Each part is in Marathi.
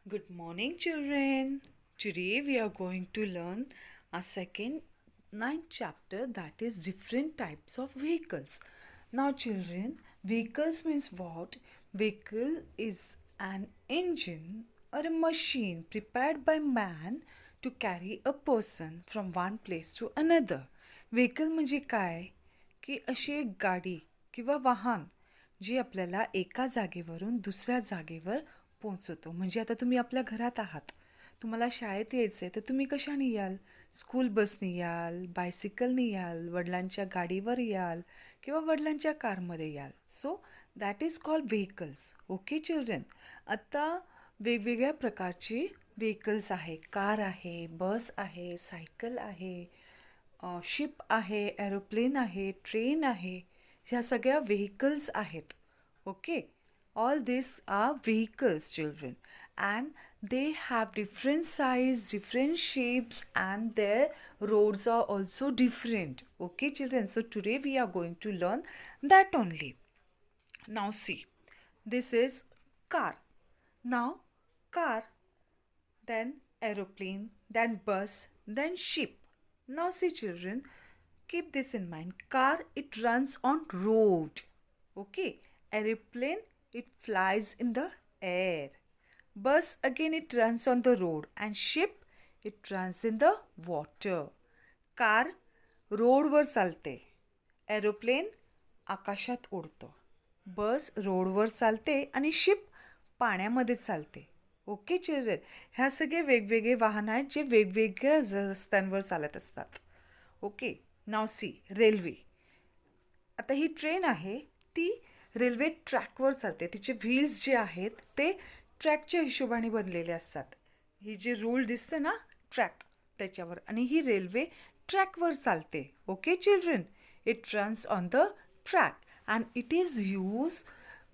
Good morning, children. Today we are going to learn our second ninth chapter, that is different types of vehicles. Now, children, vehicles means what? Vehicle is an engine or a machine prepared by man to carry a person from one place to another. Vehicle म्हणजे काय की अशी एक गाडी किंवा वाहन जी आपल्याला एका जागेवरून दुसऱ्या जागेवर पोहोचवतो. म्हणजे आता तुम्ही आपल्या घरात आहात, तुम्हाला शाळेत यायचं आहे, तर तुम्ही कशाने याल? स्कूल बसने याल, बायसिकलने याल, वडिलांच्या गाडीवर याल किंवा वडिलांच्या कारमध्ये याल. So that is called vehicles. Okay children. आता वेगवेगळ्या प्रकारची व्हेकल्स आहे. कार आहे, बस आहे, सायकल आहे, शिप आहे, एरोप्लेन आहे, ट्रेन आहे. ह्या सगळ्या व्हेकल्स आहेत. Okay. All these are vehicles, children, and they have different size, different shapes, and their roads are also different. Okay, children. So today we are going to learn that only. Now see, this is car. Now car, then aeroplane, then bus, then ship. Now see, children, keep this in mind. Car, it runs on road. Okay. Aeroplane, it flies in the air. Bus, again, it runs on the road. And ship, it runs in the water. Car रोडवर चालते. एरोप्लेन आकाशात उडतं. बस रोडवर चालते आणि शिप पाण्यामध्ये चालते. Okay children. ह्या सगळे वेगवेगळे वाहन आहेत जे वेगवेगळ्या रस्त्यांवर चालत असतात. ओके. नाव सी, रेल्वे. आता ही ट्रेन आहे, ती रेल्वे ट्रॅकवर चालते. तिचे व्हील्स जे आहेत ते ट्रॅकच्या हिशोबाने बनलेले असतात. ही जे रूल दिसतं ना ट्रॅक, त्याच्यावर. आणि ही रेल्वे ट्रॅकवर चालते. Okay children. It runs on the track and it is use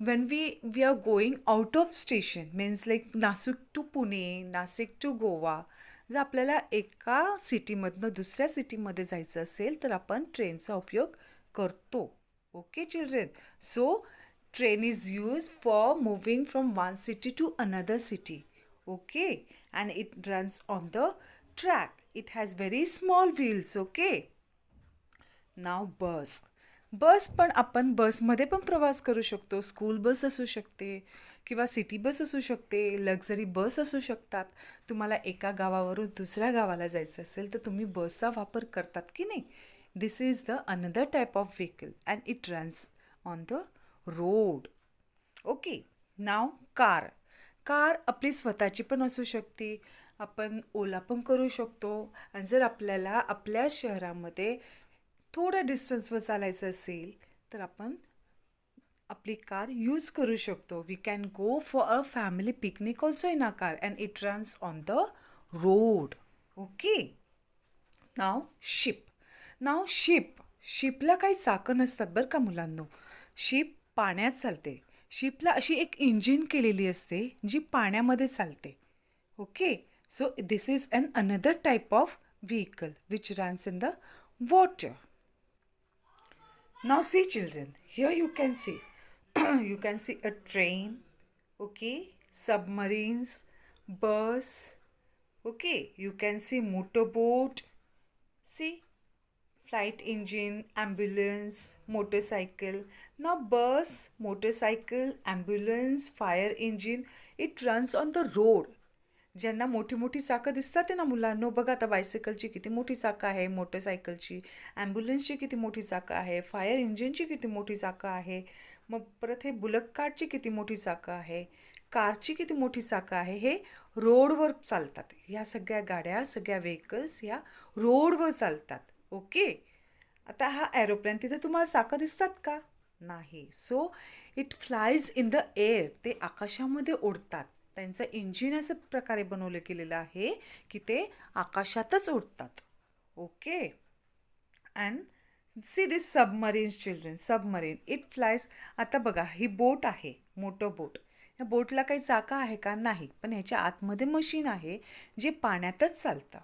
when we are going out of station, means like Nashik to Pune, Nashik to Goa. जर आपल्याला एका सिटीमधनं दुसऱ्या सिटीमध्ये जायचं असेल तर आपण ट्रेनचा उपयोग करतो. Okay children. So train is used for moving from one city to another city. Okay. And it runs on the track. It has very small wheels. Okay. नाव बस. बस पण आपण बसमध्ये पण प्रवास करू शकतो. स्कूल बस असू शकते किंवा सिटी बस असू शकते, लक्झरी बस असू शकतात. तुम्हाला एका गावावरून दुसऱ्या गावाला जायचं असेल तर तुम्ही बसचा वापर करतात की नाही. This is the another type of vehicle and it runs on the road. Okay. नाव कार. कार आपली स्वतःची पण असू शकते, आपण ओला पण करू शकतो. आणि जर आपल्याला आपल्या शहरामध्ये थोड्या डिस्टन्सवर चालायचं असेल तर आपण आपली कार यूज करू शकतो. We can go for a family picnic also in a car and it runs on the road. Okay. नाव शिप. नाव शिप. शिपला काही चाकं नसतात बरं का मुलांनो. शिप पाण्यात चालते. शिपला अशी एक इंजिन केलेली असते जी पाण्यामध्ये चालते. Okay. So this is an another type of vehicle which runs in the water. Now see children, here you can see you can see a train, okay, submarines, bus, okay, you can see motorboat, see flight engine, ambulance, motorcycle. Now bus, motorcycle, ambulance, fire engine, it runs on the road. ज्यांना मोठी मोठी चाकं दिसतात आहे ना मुलांनो, बघा आता बायसिकलची किती मोठी चाकं आहे, मोटरसायकलची, ॲम्ब्युलन्सची किती मोठी चाकं आहे, फायर इंजिनची किती मोठी चाकं आहे, मग परत हे बुलक कार्टची किती मोठी चाकं आहे, कारची किती मोठी चाकं आहे. हे रोडवर चालतात. ह्या सगळ्या गाड्या, सगळ्या व्हेकल्स ह्या रोडवर चालतात. ओके. आता हा एरोप्लेन, तिथे तुम्हाला चाकं दिसतात का? नाही. So it flies in the air. ते आकाशामध्ये उडतात. त्यांचं इंजिन असं प्रकारे बनवलं गेलेलं आहे की ते आकाशातच उडतात. Okay. And see this submarines children. Submarine, it flies. आता बघा, ही बोट आहे, मोटर बोट. या बोटला काही चाकं आहे का? नाही. पण ह्याच्या आतमध्ये मशीन आहे जे पाण्यातच चालतं.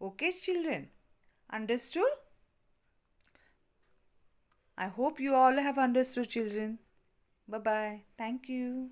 Okay children. Understood? I hope you all have understood children. Bye bye. Thank you.